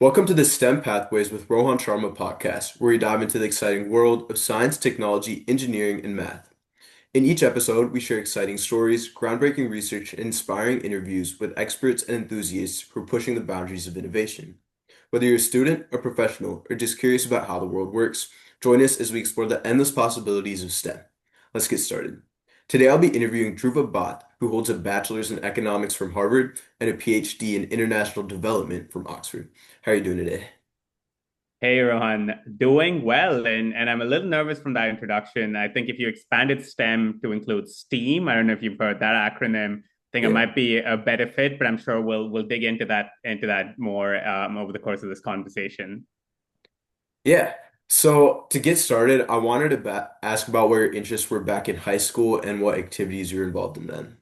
Welcome to the STEM Pathways with Rohan Sharma podcast, where we dive into the exciting world of science, technology, engineering, and math. In each episode, we share exciting stories, groundbreaking research, and inspiring interviews with experts and enthusiasts who are pushing the boundaries of innovation. Whether you're a student, a professional, or just curious about how the world works, join us as we explore the endless possibilities of STEM. Let's get started. Today, I'll be interviewing Dhruva Bhat, who holds a bachelor's in economics from Harvard and a PhD in international development from Oxford. How are you doing today? Hey Rohan, doing well, and I'm a little nervous from that introduction. I think if you expanded STEM to include STEAM, I don't know if you've heard that acronym. I think it Yeah. might be a better fit, but I'm sure we'll dig into that more over the course of this conversation. Yeah. So to get started, I wanted to ask about where your interests were back in high school and what activities you were involved in then.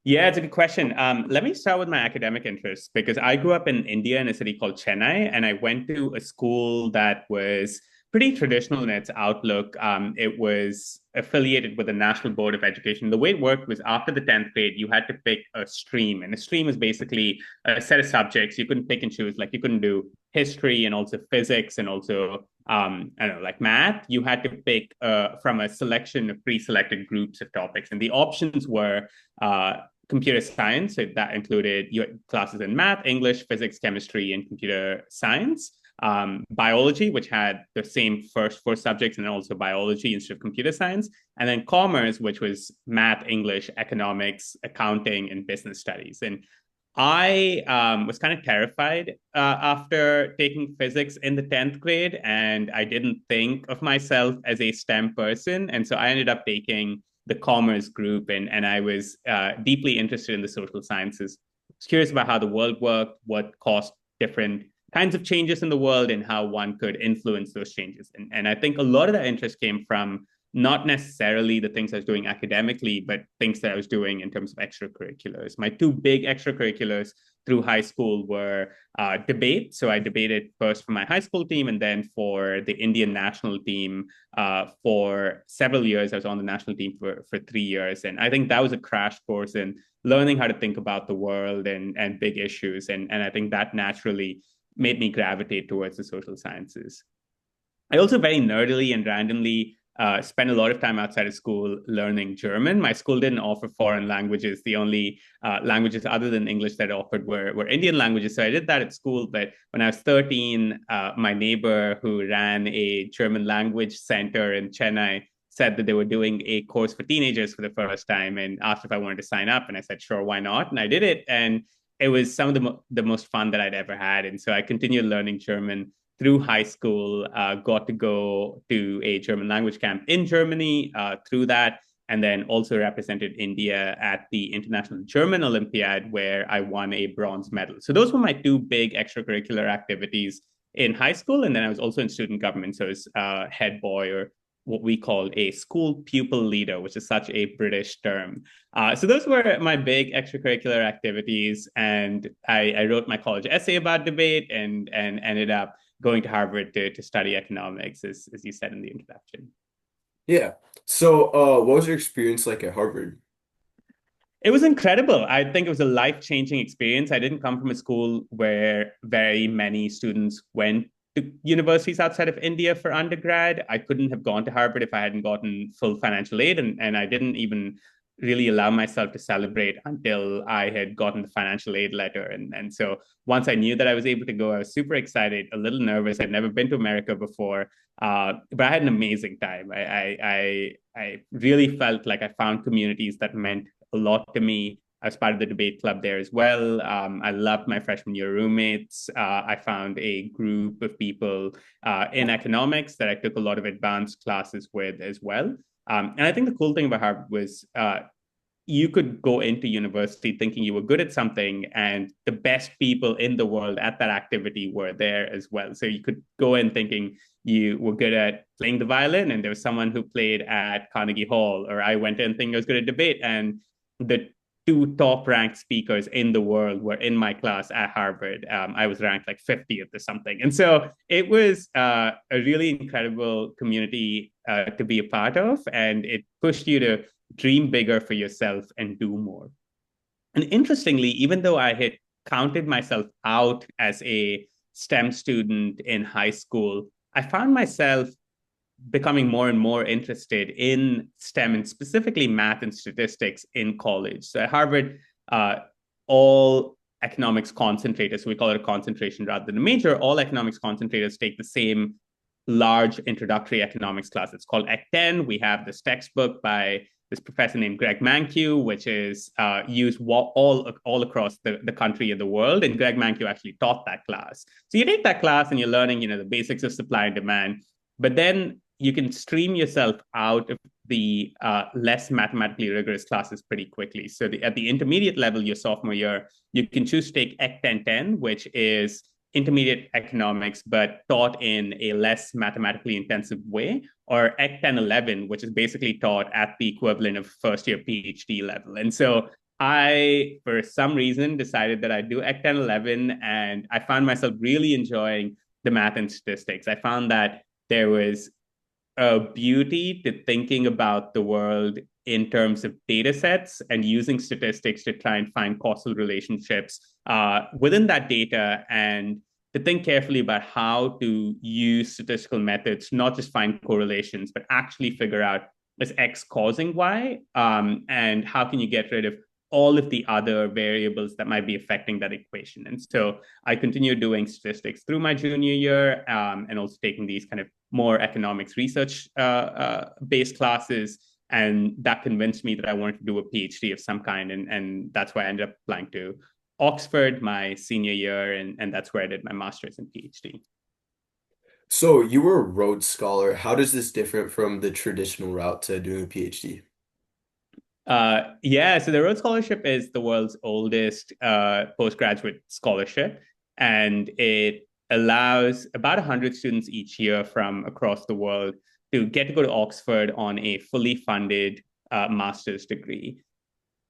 Yeah, it's a good question. Let me start with my academic interests because I grew up in India in a city called Chennai, and I went to a school that was pretty traditional in its outlook. It was affiliated with the National Board of Education. The way it worked was after the 10th grade, you had to pick a stream, and a stream is basically a set of subjects. You couldn't pick and choose, like you couldn't do history and also physics and also I don't know, like math. You had to pick from a selection of pre-selected groups of topics, and the options were computer science. So that included your classes in math, English, physics, chemistry, and computer science. Biology, which had the same first four subjects, and then also biology instead of computer science. And then commerce, which was math, English, economics, accounting, and business studies. And I was kind of terrified after taking physics in the 10th grade, and I didn't think of myself as a STEM person. And so I ended up taking the commerce group, and I was deeply interested in the social sciences. I was curious about how the world worked, what caused different kinds of changes in the world, and how one could influence those changes. And I think a lot of that interest came from not necessarily the things I was doing academically, but things that I was doing in terms of extracurriculars. My two big extracurriculars through high school were debate. So I debated first for my high school team and then for the Indian national team for several years. I was on the national team for 3 years. And I think that was a crash course in learning how to think about the world and big issues. And I think that naturally made me gravitate towards the social sciences. I also very nerdily and randomly spent a lot of time outside of school learning German. My school didn't offer foreign languages. The only languages other than English that offered were Indian languages. So I did that at school. But when I was 13, my neighbor who ran a German language center in Chennai said that they were doing a course for teenagers for the first time and asked if I wanted to sign up. And I said, sure, why not? And I did it. And it was some of the most fun that I'd ever had. And so I continued learning German through high school, got to go to a German language camp in Germany through that, and then also represented India at the International German Olympiad, where I won a bronze medal. So those were my two big extracurricular activities in high school. And then I was also in student government. So I was head boy, or what we call a school pupil leader, which is such a British term. So those were my big extracurricular activities. And I wrote my college essay about debate and ended up going to Harvard to study economics, as you said in the introduction. Yeah. So, what was your experience like at Harvard? It was incredible. I think it was a life changing experience. I didn't come from a school where very many students went to universities outside of India for undergrad. I couldn't have gone to Harvard if I hadn't gotten full financial aid, and I didn't even really allow myself to celebrate until I had gotten the financial aid letter. And so once I knew that I was able to go, I was super excited, a little nervous. I'd never been to America before, but I had an amazing time. I really felt like I found communities that meant a lot to me. I was part of the debate club there as well. I loved my freshman year roommates. I found a group of people in economics that I took a lot of advanced classes with as well. And I think the cool thing about Harvard was you could go into university thinking you were good at something, and the best people in the world at that activity were there as well. So you could go in thinking you were good at playing the violin, and there was someone who played at Carnegie Hall, or I went in thinking I was good at debate, and the two top ranked speakers in the world were in my class at Harvard. I was ranked like 50th or something. And so it was a really incredible community to be a part of. And it pushed you to dream bigger for yourself and do more. And interestingly, even though I had counted myself out as a STEM student in high school, I found myself becoming more and more interested in STEM and specifically math and statistics in college. So at Harvard, uh, all economics concentrators, so we call it a concentration rather than a major, all economics concentrators take the same large introductory economics class. It's called Ec 10. We have this textbook by this professor named Greg Mankiw, which is used all across the country and the world. And Greg Mankiw actually taught that class. So you take that class and you're learning, the basics of supply and demand. But then you can stream yourself out of the less mathematically rigorous classes pretty quickly. So at the intermediate level, your sophomore year, you can choose to take Ec 1010, which is intermediate economics, but taught in a less mathematically intensive way, or Ec 1011, which is basically taught at the equivalent of first year PhD level. And so I, for some reason, decided that I'd do Ec 1011, and I found myself really enjoying the math and statistics. I found that there was a beauty to thinking about the world in terms of data sets and using statistics to try and find causal relationships within that data, and to think carefully about how to use statistical methods, not just find correlations, but actually figure out, is X causing Y? And how can you get rid of all of the other variables that might be affecting that equation? And so I continued doing statistics through my junior year, and also taking these kind of more economics research based classes. And that convinced me that I wanted to do a PhD of some kind. And that's why I ended up applying to Oxford my senior year. And that's where I did my master's and PhD. So you were a Rhodes Scholar. How does this differ from the traditional route to doing a PhD? Yeah, so the Rhodes Scholarship is the world's oldest postgraduate scholarship, and it allows about 100 students each year from across the world to get to go to Oxford on a fully funded master's degree.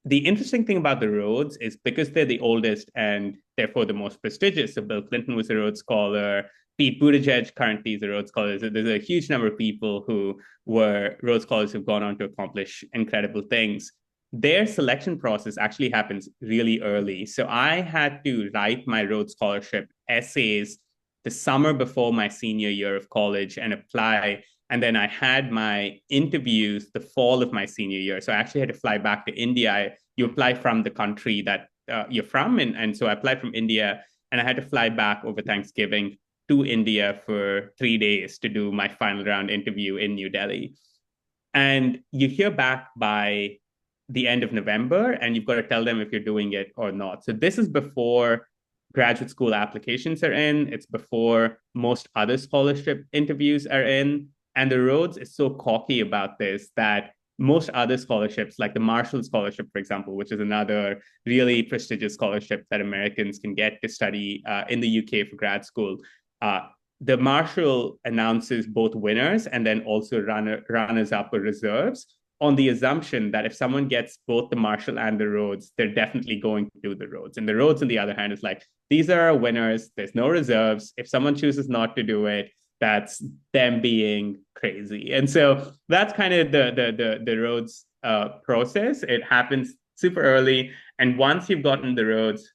The interesting thing about the Rhodes is because they're the oldest and therefore the most prestigious. So Bill Clinton was a Rhodes Scholar. Pete Buttigieg currently is a Rhodes Scholar. There's a huge number of people who were Rhodes Scholars who've gone on to accomplish incredible things. Their selection process actually happens really early. So I had to write my Rhodes Scholarship essays the summer before my senior year of college and apply. And then I had my interviews the fall of my senior year. So I actually had to fly back to India. You apply from the country that you're from. And so I applied from India, and I had to fly back over Thanksgiving to India for 3 days to do my final round interview in New Delhi. And you hear back by the end of November, and you've got to tell them if you're doing it or not. So this is before graduate school applications are in. It's before most other scholarship interviews are in. And the Rhodes is so cocky about this that most other scholarships, like the Marshall Scholarship, for example, which is another really prestigious scholarship that Americans can get to study in the UK for grad school, the Marshall announces both winners and then also runners up or reserves, on the assumption that if someone gets both the Marshall and the Rhodes, they're definitely going to do the Rhodes. And the Rhodes, on the other hand, is like, these are our winners. There's no reserves. If someone chooses not to do it, that's them being crazy. And so that's kind of the Rhodes process. It happens super early. And once you've gotten the Rhodes,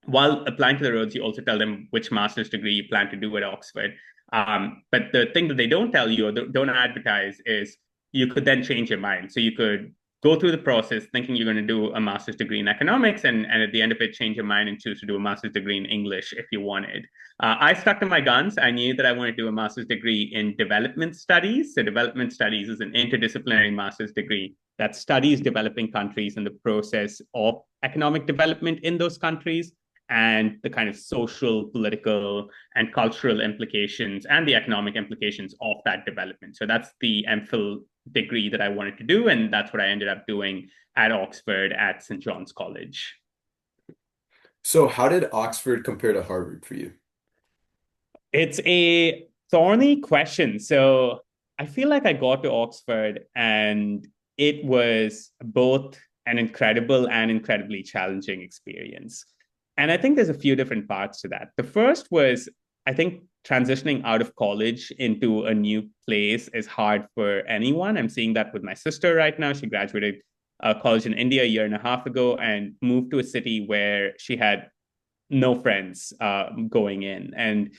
while applying to the Rhodes, you also tell them which master's degree you plan to do at Oxford. But the thing that they don't tell you or don't advertise is you could then change your mind. So you could go through the process thinking you're going to do a master's degree in economics, and at the end of it, change your mind and choose to do a master's degree in English if you wanted. I stuck to my guns. I knew that I wanted to do a master's degree in development studies. So development studies is an interdisciplinary master's degree that studies developing countries and the process of economic development in those countries, and the kind of social, political, and cultural implications and the economic implications of that development. So that's the MPhil degree that I wanted to do, and that's what I ended up doing at Oxford at St. John's College. So how did Oxford compare to Harvard for you? It's a thorny question. So I feel like I got to Oxford and it was both an incredible and incredibly challenging experience. And I think there's a few different parts to that. The first was, I think, transitioning out of college into a new place is hard for anyone. I'm seeing that with my sister right now. She graduated college in India a year and a half ago and moved to a city where she had no friends going in. And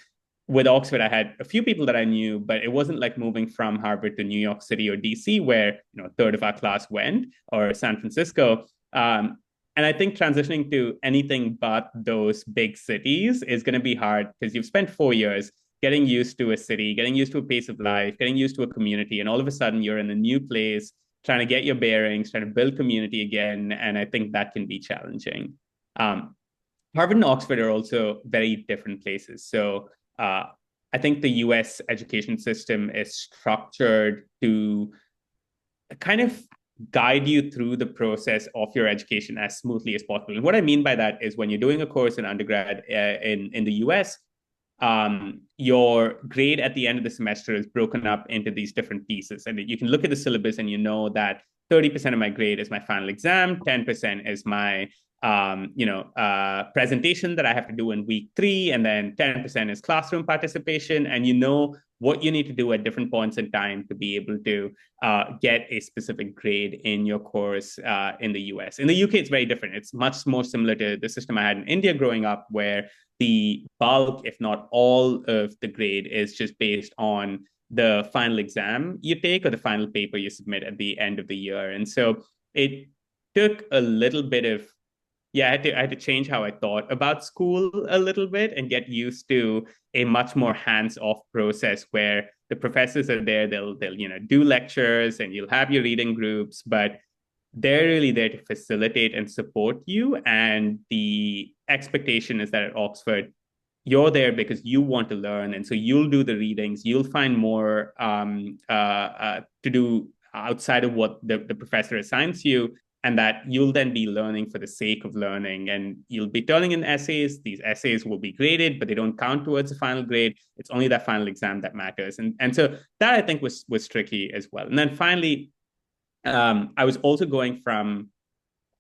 with Oxford, I had a few people that I knew, but it wasn't like moving from Harvard to New York City or DC, where a third of our class went, or San Francisco. And I think transitioning to anything but those big cities is going to be hard because you've spent 4 years getting used to a city, getting used to a pace of life, getting used to a community, and all of a sudden you're in a new place, trying to get your bearings, trying to build community again. And I think that can be challenging. Um, Harvard and Oxford are also very different places. So uh, I think the US education system is structured to kind of guide you through the process of your education as smoothly as possible. And what I mean by that is when you're doing a course in undergrad in the US, your grade at the end of the semester is broken up into these different pieces. And you can look at the syllabus and you know that 30% of my grade is my final exam, 10% is my presentation that I have to do in week 3, and then 10% is classroom participation. And you know what you need to do at different points in time to be able to get a specific grade in your course in the US. In the UK, it's very different. It's much more similar to the system I had in India growing up, where the bulk, if not all, of the grade is just based on the final exam you take or the final paper you submit at the end of the year. And so it took a little bit of I had to change how I thought about school a little bit and get used to a much more hands-off process where the professors are there, they'll do lectures and you'll have your reading groups, but they're really there to facilitate and support you. And the expectation is that at Oxford, you're there because you want to learn. And so you'll do the readings, you'll find more to do outside of what the professor assigns you, and that you'll then be learning for the sake of learning. And you'll be turning in essays. These essays will be graded, but they don't count towards the final grade. It's only that final exam that matters. And so that I think was tricky as well. And then finally, I was also going from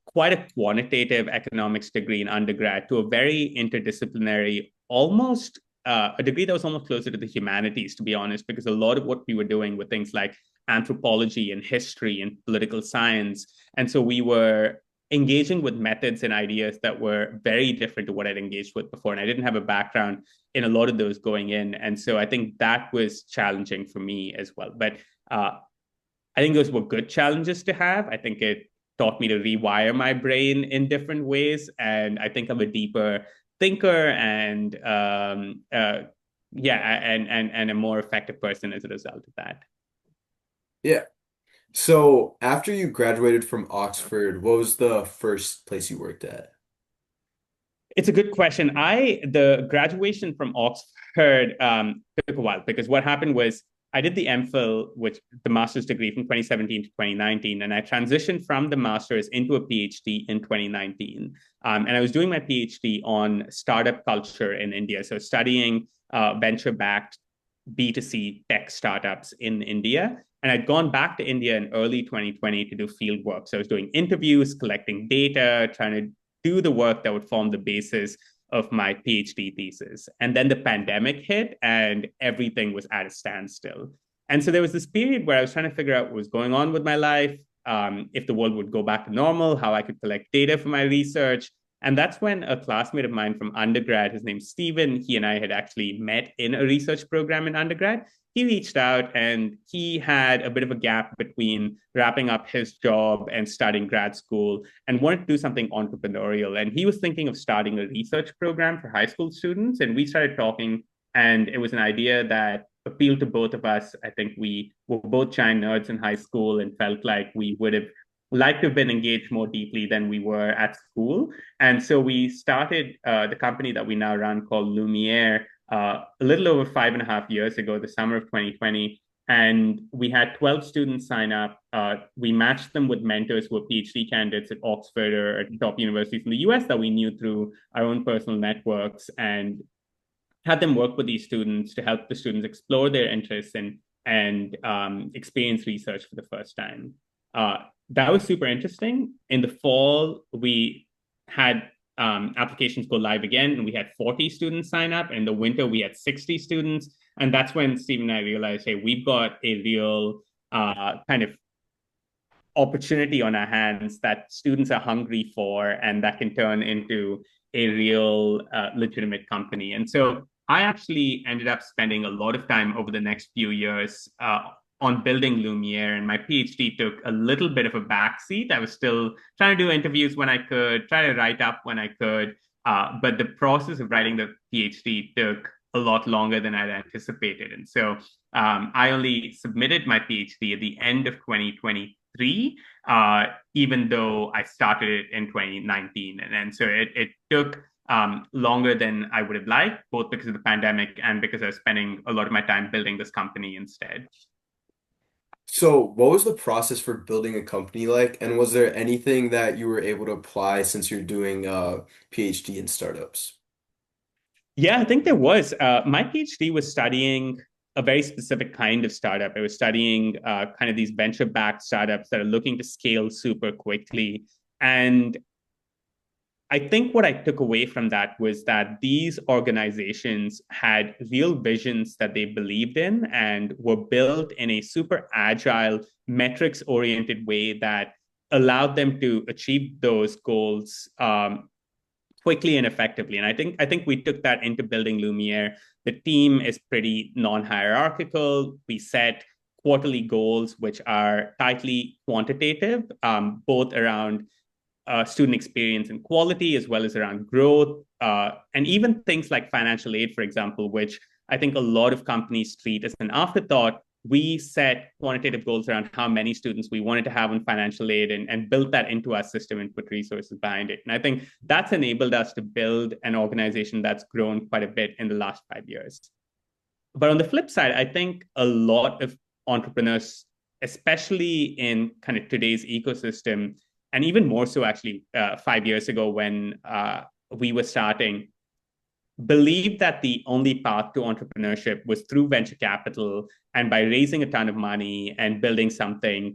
quite a quantitative economics degree in undergrad to a very interdisciplinary, almost a degree that was almost closer to the humanities, to be honest, because a lot of what we were doing were things like anthropology and history and political science. And so we were engaging with methods and ideas that were very different to what I'd engaged with before. And I didn't have a background in a lot of those going in. And so I think that was challenging for me as well. But I think those were good challenges to have. I think it taught me to rewire my brain in different ways. And I think I'm a deeper thinker and and a more effective person as a result of that. Yeah. So after you graduated from Oxford, what was the first place you worked at? It's a good question. The graduation from Oxford took a while because what happened was I did the MPhil, which the master's degree from 2017 to 2019, and I transitioned from the master's into a PhD in 2019. And I was doing my PhD on startup culture in India, so studying venture-backed B2C tech startups in India. And I'd gone back to India in early 2020 to do field work. So I was doing interviews, collecting data, trying to do the work that would form the basis of my PhD thesis. And then the pandemic hit and everything was at a standstill. And so there was this period where I was trying to figure out what was going on with my life, if the world would go back to normal, how I could collect data for my research. And that's when a classmate of mine from undergrad, his name's Steven, he and I had actually met in a research program in undergrad. He reached out and he had a bit of a gap between wrapping up his job and starting grad school and wanted to do something entrepreneurial. And he was thinking of starting a research program for high school students. And we started talking, and it was an idea that appealed to both of us. I think we were both giant nerds in high school and felt like we would have liked to have been engaged more deeply than we were at school. And so we started the company that we now run called Lumiere a little over 5.5 years ago, the summer of 2020. And we had 12 students sign up. We matched them with mentors who were PhD candidates at Oxford or at top universities in the US that we knew through our own personal networks, and had them work with these students to help the students explore their interests and experience research for the first time. That was super interesting. In the fall, we had applications go live again, and we had 40 students sign up. In the winter, we had 60 students. And that's when Steve and I realized, hey, we've got a real kind of opportunity on our hands that students are hungry for, and that can turn into a real legitimate company. And so I actually ended up spending a lot of time over the next few years on building Lumiere, and my PhD took a little bit of a backseat. I was still trying to do interviews when I could, try to write up when I could, but the process of writing the PhD took a lot longer than I'd anticipated. And so I only submitted my PhD at the end of 2023, even though I started it in 2019. And so it took longer than I would have liked, both because of the pandemic and because I was spending a lot of my time building this company instead. So, what was the process for building a company like, and was there anything that you were able to apply since you're doing a PhD in startups? Yeah, I think there was. My PhD was studying a very specific kind of startup. It was studying kind of these venture-backed startups that are looking to scale super quickly. And I think what I took away from that was that these organizations had real visions that they believed in and were built in a super agile, metrics oriented way that allowed them to achieve those goals quickly and effectively. And I think we took that into building Lumiere. The team is pretty non-hierarchical. We set quarterly goals, which are tightly quantitative, both around student experience and quality, as well as around growth, and even things like financial aid, for example, which I think a lot of companies treat as an afterthought. We set quantitative goals around how many students we wanted to have in financial aid and built that into our system and put resources behind it. And I think that's enabled us to build an organization that's grown quite a bit in the last 5 years. But on the flip side, I think a lot of entrepreneurs, especially in kind of today's ecosystem, and even more so actually 5 years ago when we were starting, believed that the only path to entrepreneurship was through venture capital and by raising a ton of money and building something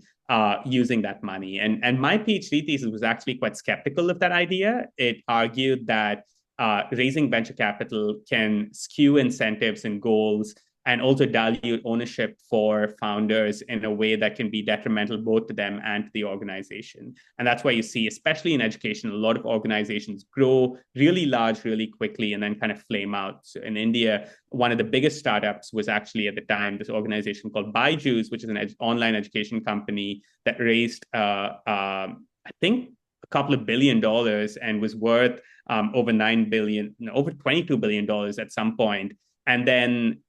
using that money. And my PhD thesis was actually quite skeptical of that idea. It argued that raising venture capital can skew incentives and goals and also dilute ownership for founders in a way that can be detrimental both to them and to the organization. And that's why you see, especially in education, a lot of organizations grow really large really quickly and then kind of flame out. So in India, one of the biggest startups was actually at the time this organization called Byju's, which is an online education company that raised, I think, a couple of $1 billion and was worth over 9 billion, no, over $22 billion at some point. And then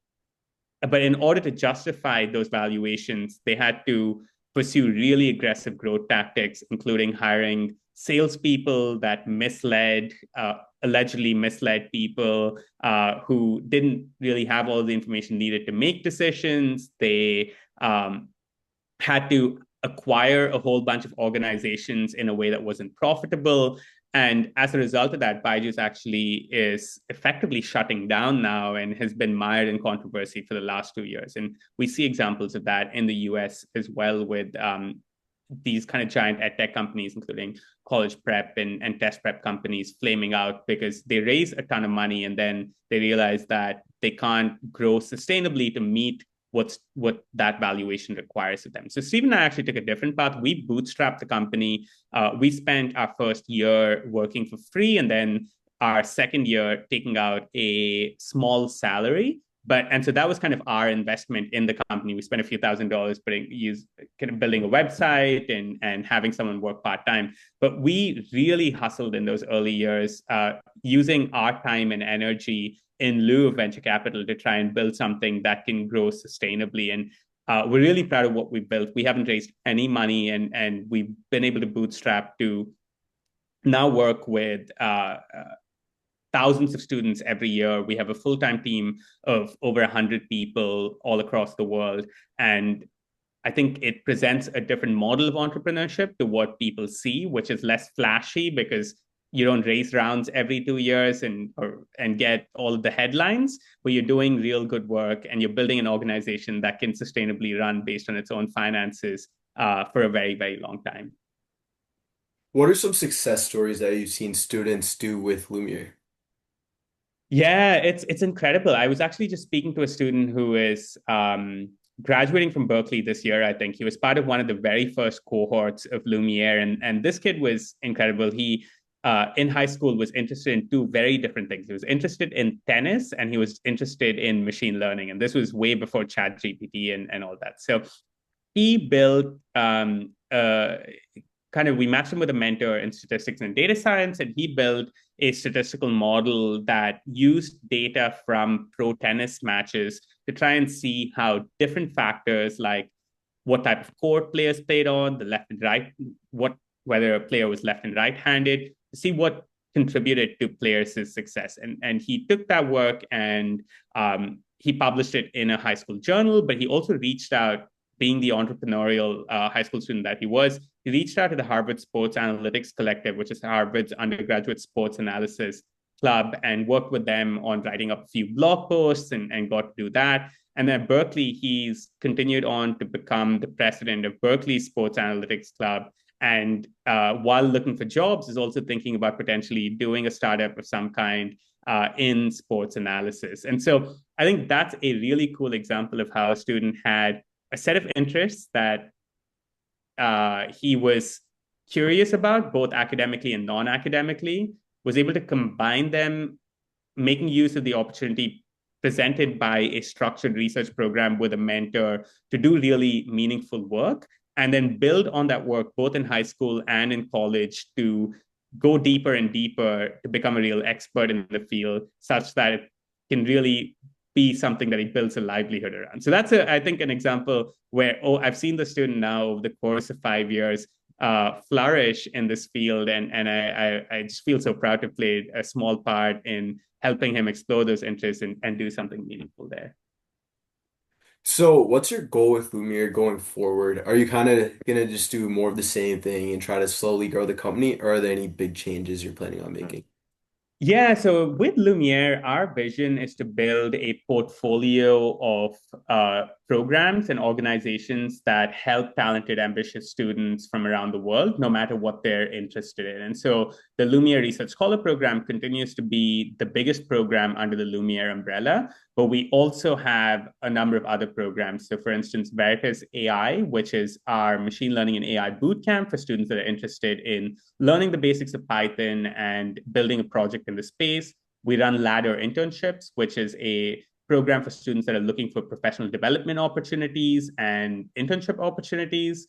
but in order to justify those valuations, they had to pursue really aggressive growth tactics, including hiring salespeople that allegedly misled people who didn't really have all the information needed to make decisions. They had to acquire a whole bunch of organizations in a way that wasn't profitable. And as a result of that, Byju's actually is effectively shutting down now and has been mired in controversy for the last 2 years. And we see examples of that in the US as well with these kind of giant ed tech companies, including college prep and test prep companies flaming out because they raise a ton of money and then they realize that they can't grow sustainably to meet what that valuation requires of them. So Steve and I actually took a different path. We bootstrapped the company. We spent our first year working for free, and then our second year taking out a small salary. And so that was kind of our investment in the company. We spent a few $1,000s kind of building a website and having someone work part-time. But we really hustled in those early years, using our time and energy in lieu of venture capital to try and build something that can grow sustainably. And we're really proud of what we built. We haven't raised any money, and we've been able to bootstrap to now work with thousands of students every year. We have a full-time team of over 100 people all across the world. And I think it presents a different model of entrepreneurship to what people see, which is less flashy because you don't raise rounds every 2 years and get all of the headlines, but you're doing real good work and you're building an organization that can sustainably run based on its own finances for a very, very long time. What are some success stories that you've seen students do with Lumiere? Yeah, it's incredible. I was actually just speaking to a student who is graduating from Berkeley this year. I think he was part of one of the very first cohorts of Lumiere, and this kid was incredible. He in high school was interested in two very different things. He was interested in tennis and he was interested in machine learning. And this was way before ChatGPT and all that. So he built we matched him with a mentor in statistics and data science, and he built a statistical model that used data from pro tennis matches to try and see how different factors like what type of court players played on, the left and right, whether a player was left and right-handed, to see what contributed to players' success. And he took that work and he published it in a high school journal, but he also reached out, being the entrepreneurial high school student that he was, he reached out to the Harvard Sports Analytics Collective, which is Harvard's undergraduate sports analysis club, and worked with them on writing up a few blog posts and got to do that. And then at Berkeley, he's continued on to become the president of Berkeley Sports Analytics Club. And while looking for jobs, is also thinking about potentially doing a startup of some kind in sports analysis. And so I think that's a really cool example of how a student had a set of interests that he was curious about, both academically and non-academically, was able to combine them, making use of the opportunity presented by a structured research program with a mentor to do really meaningful work, and then build on that work both in high school and in college to go deeper and deeper to become a real expert in the field, such that it can really be something that he builds a livelihood around. So that's, I think, an example where, I've seen the student now over the course of 5 years flourish in this field. And I just feel so proud to play a small part in helping him explore those interests and do something meaningful there. So, what's your goal with Lumiere going forward? Are you kind of gonna just do more of the same thing and try to slowly grow the company, or are there any big changes you're planning on making? Yeah, so with Lumiere, our vision is to build a portfolio of programs and organizations that help talented, ambitious students from around the world, no matter what they're interested in. And so the Lumiere Research Scholar Program continues to be the biggest program under the Lumiere umbrella, but we also have a number of other programs. So for instance, Veritas AI, which is our machine learning and AI bootcamp for students that are interested in learning the basics of Python and building a project in the space. We run Ladder internships, which is a program for students that are looking for professional development opportunities and internship opportunities.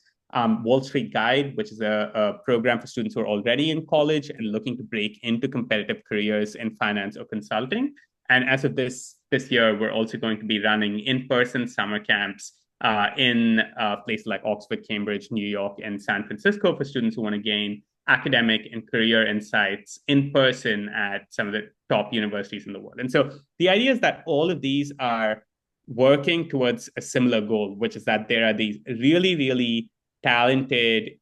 Wall Street Guide, which is a program for students who are already in college and looking to break into competitive careers in finance or consulting. And as of this year, we're also going to be running in-person summer camps in places like Oxford, Cambridge, New York, and San Francisco for students who want to gain academic and career insights in person at some of the top universities in the world. And so the idea is that all of these are working towards a similar goal, which is that there are these really, really talented,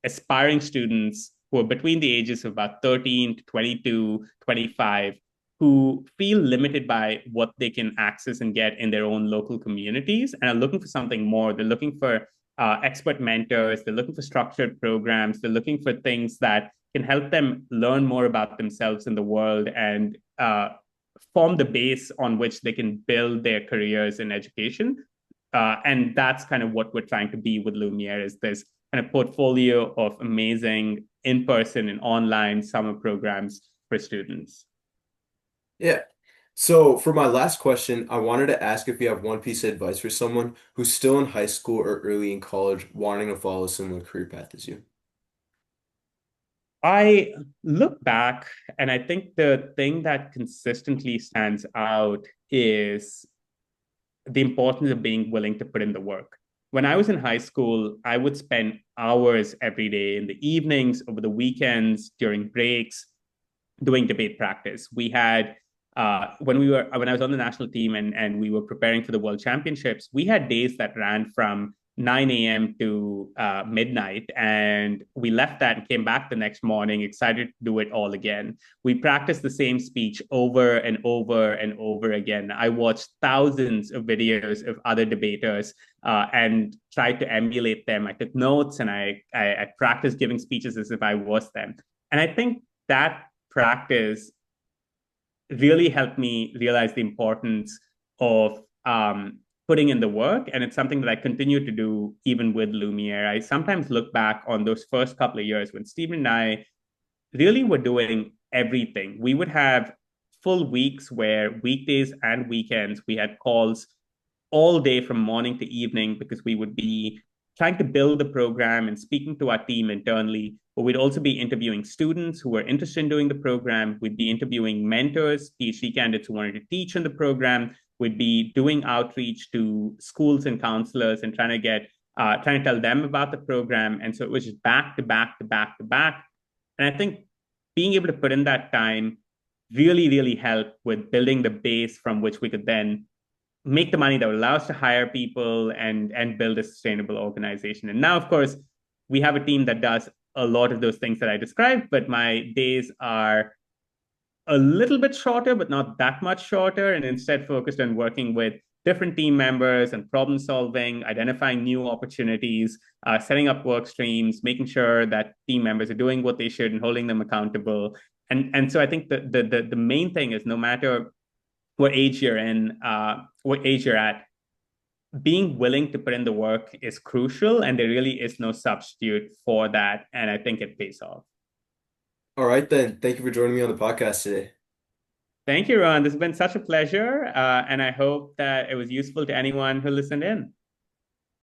aspiring students who are between the ages of about 13 to 22, 25, who feel limited by what they can access and get in their own local communities and are looking for something more. They're looking for expert mentors. They're looking for structured programs. They're looking for things that can help them learn more about themselves in the world and form the base on which they can build their careers in education. And that's kind of what we're trying to be with Lumiere, is this kind of portfolio of amazing in-person and online summer programs for students. Yeah. So, for my last question, I wanted to ask if you have one piece of advice for someone who's still in high school or early in college wanting to follow a similar career path as you. I look back and I think the thing that consistently stands out is the importance of being willing to put in the work. When I was in high school, I would spend hours every day in the evenings, over the weekends, during breaks, doing debate practice. We had when I was on the national team and we were preparing for the World Championships, we had days that ran from 9 a.m. to midnight, and we left that and came back the next morning excited to do it all again. We practiced the same speech over and over and over again. I watched thousands of videos of other debaters and tried to emulate them. I took notes and I practiced giving speeches as if I was them. And I think that practice really helped me realize the importance of putting in the work. And it's something that I continue to do even with Lumiere. I sometimes look back on those first couple of years when Stephen and I really were doing everything. We would have full weeks where weekdays and weekends we had calls all day from morning to evening because we would be trying to build the program and speaking to our team internally. But we'd also be interviewing students who were interested in doing the program. We'd be interviewing mentors, PhD candidates who wanted to teach in the program. We'd be doing outreach to schools and counselors and trying to tell them about the program. And so it was just back to back to back to back. And I think being able to put in that time really, really helped with building the base from which we could then make the money that would allow us to hire people and build a sustainable organization. And now, of course, we have a team that does a lot of those things that I described, but my days are a little bit shorter, but not that much shorter, and instead focused on working with different team members and problem solving, identifying new opportunities, setting up work streams, making sure that team members are doing what they should and holding them accountable. And so I think the main thing is no matter what age you're in, what age you're at, being willing to put in the work is crucial, and there really is no substitute for that. And I think it pays off. All right, then. Thank you for joining me on the podcast today. Thank you, Ron. This has been such a pleasure. And I hope that it was useful to anyone who listened in.